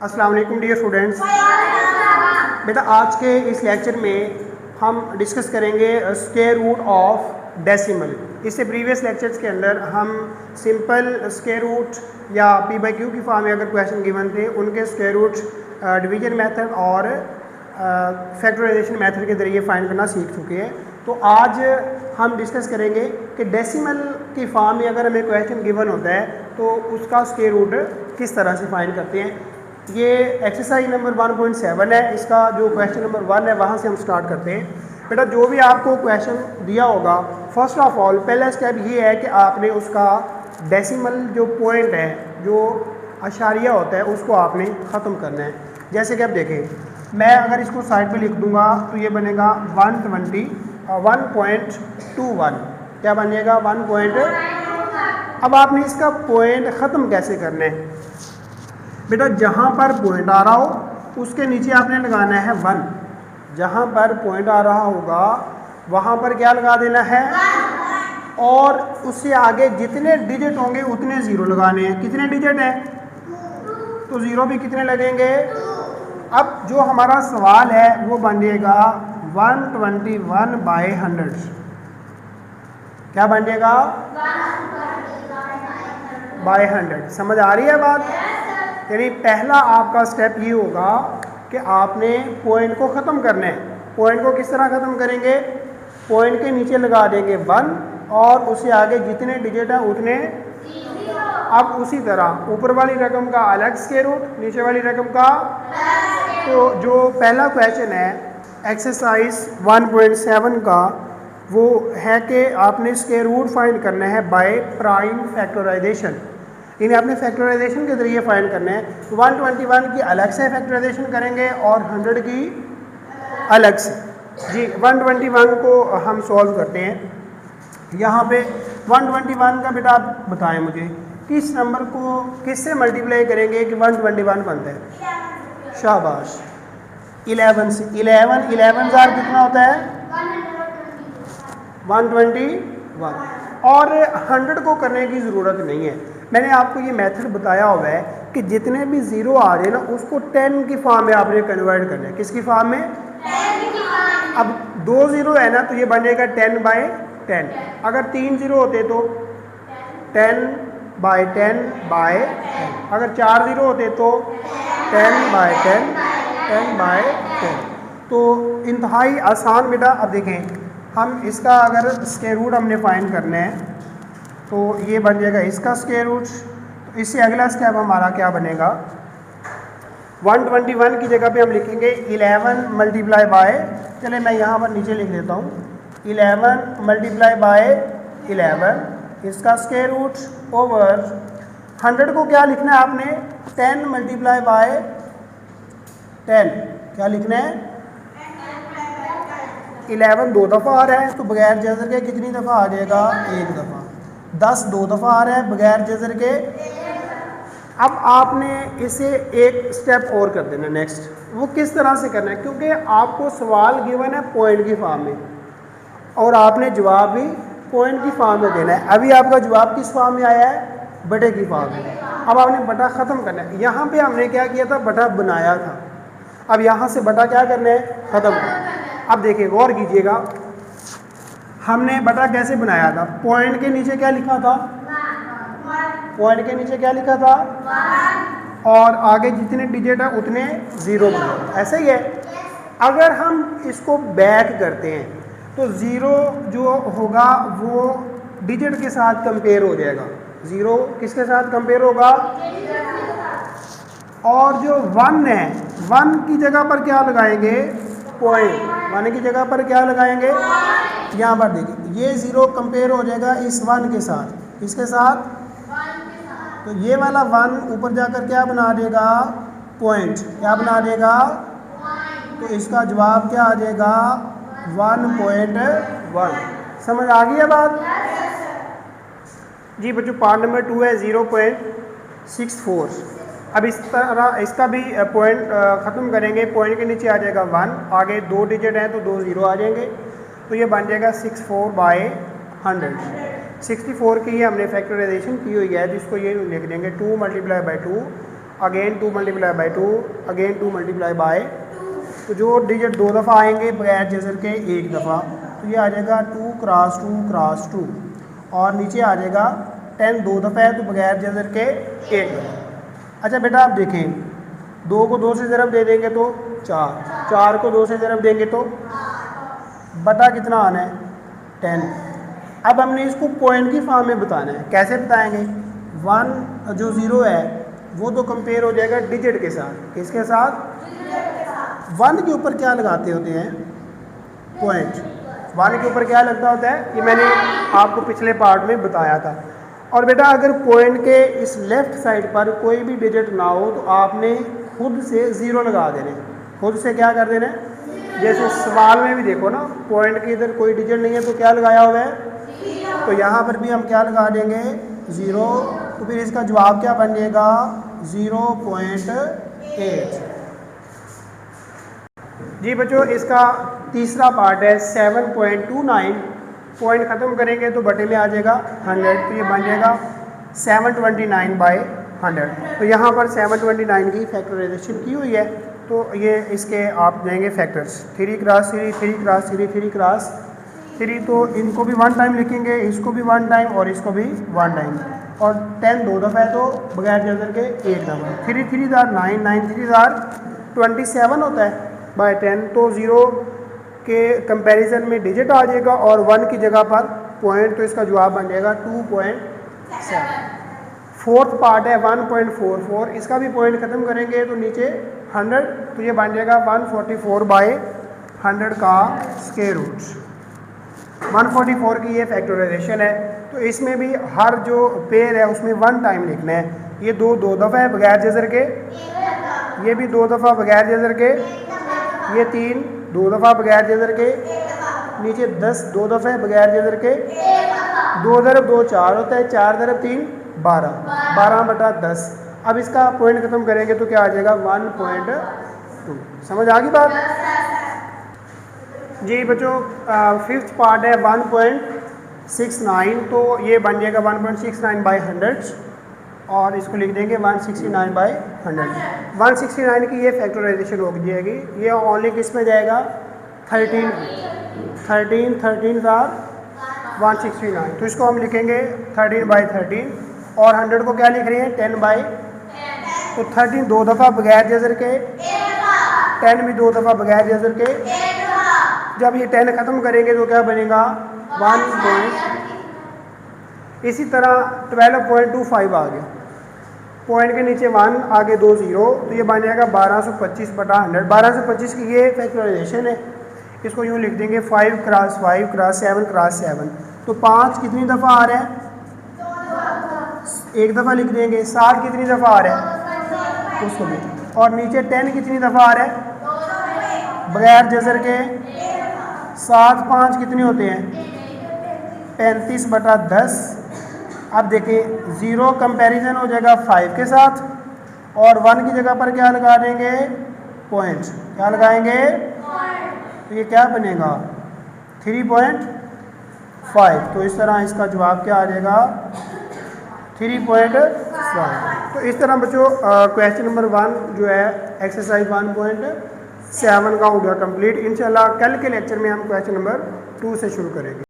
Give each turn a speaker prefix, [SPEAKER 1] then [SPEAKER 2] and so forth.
[SPEAKER 1] अस्सलाम वालेकुम dear students. बेटा आज के इस लेक्चर में हम डिस्कस करेंगे स्क्वायर रूट ऑफ डेसिमल। इससे प्रीवियस लेक्चर्स के अंदर हम सिंपल स्क्वायर रूट या पी बाई क्यू की फॉर्म में अगर क्वेश्चन गिवन थे उनके स्क्वायर रूट डिवीजन मेथड और फैक्टराइजेशन मेथड के ज़रिए फाइंड करना सीख चुके हैं। तो आज हम डिस्कस करेंगे कि डेसिमल की फॉर्म में अगर हमें क्वेश्चन गिवन होता है तो उसका स्क्वायर रूट किस तरह से फाइंड करते हैं। ये एक्सरसाइज नंबर 1.7 है। इसका जो क्वेश्चन नंबर 1 है वहाँ से हम स्टार्ट करते हैं। बेटा जो भी आपको क्वेश्चन दिया होगा, फर्स्ट ऑफ ऑल पहला स्टेप ये है कि आपने उसका डेसिमल जो पॉइंट है, जो अशारिया होता है, उसको आपने ख़त्म करना है। जैसे कि आप देखें, मैं अगर इसको साइड पे लिख दूंगा तो ये बनेगा 1.21। क्या बनेगा 1. अब आपने इसका पॉइंट ख़त्म कैसे करना है? बेटा जहाँ पर पॉइंट आ रहा हो उसके नीचे आपने लगाना है 1। जहाँ पर पॉइंट आ रहा होगा वहाँ पर क्या लगा देना है, और उससे आगे जितने डिजिट होंगे उतने ज़ीरो लगाने हैं। कितने डिजिट हैं तो ज़ीरो भी कितने लगेंगे। अब जो हमारा सवाल है वो बनेगा 121/100। क्या बनेगा 100/100। समझ आ रही है बात? यानी पहला आपका स्टेप ये होगा कि आपने पॉइंट को ख़त्म करना है। पॉइंट को किस तरह ख़त्म करेंगे? पॉइंट के नीचे लगा देंगे 1 और उससे आगे जितने डिजिट हैं उतने। अब उसी तरह ऊपर वाली रकम का अलग स्क्वायर रूट, नीचे वाली रकम का। तो जो पहला क्वेश्चन है एक्सरसाइज 1.7 का, वो है कि आपने स्क्वायर रूट फाइंड करना है बाय प्राइम फैक्टराइजेशन। इन्हें आपने फैक्टराइजेशन के ज़रिए फाइंड करना है। 121 की अलग से फैक्टराइजेशन करेंगे और 100 की अलग से। जी 121 को हम सॉल्व करते हैं। यहाँ पे 121 का बेटा आप बताएं मुझे, किस नंबर को किससे मल्टीप्लाई करेंगे कि 121 बनता है? शाबाश, 11 से। 11 कितना होता है? 121। और 100 को करने की ज़रूरत नहीं है। मैंने आपको ये मेथड बताया हुआ है कि जितने भी ज़ीरो आ रहे हैं ना उसको 10 की फॉर्म में आपने कन्वर्ट करना है। किसकी फॉर्म में? 10 की फॉर्म। अब 2 ज़ीरो है ना तो ये बनेगा 10/10। अगर 3 ज़ीरो होते तो 10/10/10। अगर 4 ज़ीरो होते तो 10/10 10/10। तो इंतहाई आसान बेटा। अब देखें, हम इसका अगर स्क्वायर रूट हमने फाइंड करना है तो ये बन जाएगा इसका स्क्वायर रूट। तो इससे अगला स्टेप हमारा क्या बनेगा? 121 की जगह पे हम लिखेंगे 11 मल्टीप्लाई बाय, चले मैं यहाँ पर नीचे लिख देता हूँ, 11 मल्टीप्लाई बाय 11 इसका स्क्वायर रूट ओवर 100 को क्या लिखना है आपने? 10 मल्टीप्लाई बाय 10। क्या लिखना है? 11 2 दफ़ा आ रहा है तो बगैर जज़र के कितनी दफ़ा आ जाएगा? 1 दफ़ा। 10 2 दफ़ा आ रहा है बगैर जज़र के। अब आपने इसे एक स्टेप और कर देना नेक्स्ट। वो किस तरह से करना है? क्योंकि आपको सवाल गिवन है पॉइंट की फॉर्म में और आपने जवाब भी पॉइंट की फॉर्म में देना है। अभी आपका जवाब किस फॉर्म में आया है? बटे की फॉर्म में। अब आपने बटा ख़त्म करना है। यहाँ पे हमने क्या किया था? बटा बनाया था। अब यहाँ से बटा क्या करना है? ख़त्म करना है। अब देखिए गौर कीजिएगा, हमने बटा कैसे बनाया था? पॉइंट के नीचे क्या लिखा था? पॉइंट के नीचे क्या लिखा था? और आगे जितने डिजिट है उतने ज़ीरो बनाए। ऐसा ही है। अगर हम इसको बैक करते हैं तो ज़ीरो जो होगा वो डिजिट के साथ कंपेयर हो जाएगा। ज़ीरो किसके साथ कंपेयर होगा? और जो 1 है, 1 की जगह पर क्या लगाएंगे? पॉइंट। 1 की जगह पर क्या लगाएंगे? यहाँ पर देखिए ये ज़ीरो कंपेयर हो जाएगा इस 1 के साथ। किसके साथ? तो ये वाला 1 ऊपर जाकर क्या बना देगा? पॉइंट। क्या बना देगा? तो इसका जवाब क्या आ जाएगा? 1.1। समझ आ गई है बात? जी बच्चों, पार्ट नंबर 2 है 0.64। अब इस तरह इसका भी पॉइंट ख़त्म करेंगे। पॉइंट के नीचे आ जाएगा 1, आगे 2 डिजिट हैं तो 2 ज़ीरो आ जाएंगे। तो ये बन जाएगा 64/100। 64 की ये हमने फैक्टराइजेशन की हुई है, जिसको ये लिख देंगे 2 × 2। Again 2 multiply by 2, again 2 multiply by, तो जो डिजिट 2 दफ़ा आएंगे बगैर जज़र के एक दफ़ा, तो ये आ जाएगा 2 क्रॉस 2 क्रॉस 2, और नीचे आ जाएगा 10 2 दफ़ा है तो बगैर जज़र के एक दफ़ा। अच्छा बेटा आप देखें, 2 को 2 से ज़रब दे देंगे तो 4, 4 को 2 से ज़रब देंगे तो बटा कितना आना है 10। अब हमने इसको पॉइंट की फॉर्म में बताना है। कैसे बताएंगे? 1 जो 0 है वो तो कंपेयर हो जाएगा डिजिट के साथ। किसके साथ? 1 के ऊपर क्या लगाते होते हैं? पॉइंट। 1 के ऊपर क्या लगता होता है? ये मैंने आपको पिछले पार्ट में बताया था। और बेटा अगर पॉइंट के इस लेफ़्ट साइड पर कोई भी डिजिट ना हो तो आपने खुद से 0 लगा देने। खुद से क्या कर देना? जैसे सवाल में भी देखो ना, पॉइंट के इधर कोई डिजिट नहीं है तो क्या लगाया हुआ है? तो यहाँ पर भी हम क्या लगा देंगे? 0। तो फिर इसका जवाब क्या बन जाएगा? 0.8। जी बच्चों, इसका तीसरा पार्ट है 7.29। पॉइंट ख़त्म करेंगे तो बटे में आ जाएगा 100, तो ये बन जाएगा 729/100। तो यहाँ पर 729 की फैक्टराइजेशन की हुई है, तो ये इसके आप देंगे फैक्टर्स 3 क्रॉस 3, 3 क्रॉस 3, 3 क्रॉस 3, तो इनको भी 1 टाइम लिखेंगे, इसको भी 1 टाइम और इसको भी 1 टाइम। और 10 2 दफ़ा है तो बगैर जज़र के एक दफ़ा। 3 3 9, 9 3 27 होता है बाय 10, तो 0 के कंपैरिजन में डिजिट आ जाएगा और 1 की जगह पर पॉइंट, तो इसका जवाब बन जाएगा 2.7। फोर्थ पार्ट है 1.44। इसका भी पॉइंट ख़त्म करेंगे तो नीचे 100, तो ये बन जाएगा 144/100 का स्क्वायर रूट। 144 की ये फैक्टराइजेशन है। तो इसमें भी हर जो पेयर है उसमें 1 टाइम लिखना है। ये 2 2 दफ़ा है बगैर जज़र के, ये भी 2 दफ़ा बगैर जज़र के, ये 3 2 दफ़ा बगैर जज़र के, नीचे 10 2 दफ़ा है बगैर जज़र के, 2 × 2 4 होता है, 4 × 3 12, 12/10। अब इसका पॉइंट ख़त्म करेंगे तो क्या आ जाएगा? 1.2। समझ आ गई बात? जी बच्चों, फिफ्थ पार्ट है 1.69, तो ये बन जाएगा 1.69/100 और इसको लिख देंगे 169/100। 169 की ये फैक्टराइजेशन हो जाएगी। ये ओनली किस में जाएगा? 13 169, तो इसको हम लिखेंगे 13/13 और 100 को क्या लिख रहे हैं? 10/, तो 13 2 दफ़ा बगैर जज़र के, 10 भी 2 दफ़ा बगैर जज़र के। जब ये 10 ख़त्म करेंगे तो क्या बनेगा? 1 इसी तरह 12.25 आ गया, पॉइंट के नीचे 1 आगे 2 0, तो ये बन जाएगा 1225/100। 1225 की ये फैक्टराइजेशन है। इसको यूँ लिख देंगे 5 क्रॉस 5 क्रॉस 7 क्रॉस 7। तो 5 कितनी दफ़ा आ रहा है? 1 दफ़ा लिख देंगे। 7 कितनी दफ़ा आ रहा है? उसको भी। और नीचे 10 कितनी दफ़ा आ रहा है? बगैर जज़र के। 7 5 कितने होते हैं? 35/10। अब देखिए 0 कंपैरिजन हो जाएगा 5 के साथ और 1 की जगह पर क्या लगा देंगे? पॉइंट। क्या लगाएंगे? तो ये क्या बनेगा? 3.5। तो इस तरह इसका जवाब क्या आ जाएगा? 3.5। तो इस तरह बच्चों क्वेश्चन नंबर 1 जो है एक्सरसाइज 1.7 का हो गया कंप्लीट। इंशाल्लाह कल के लेक्चर में हम क्वेश्चन नंबर 2 से शुरू करेंगे।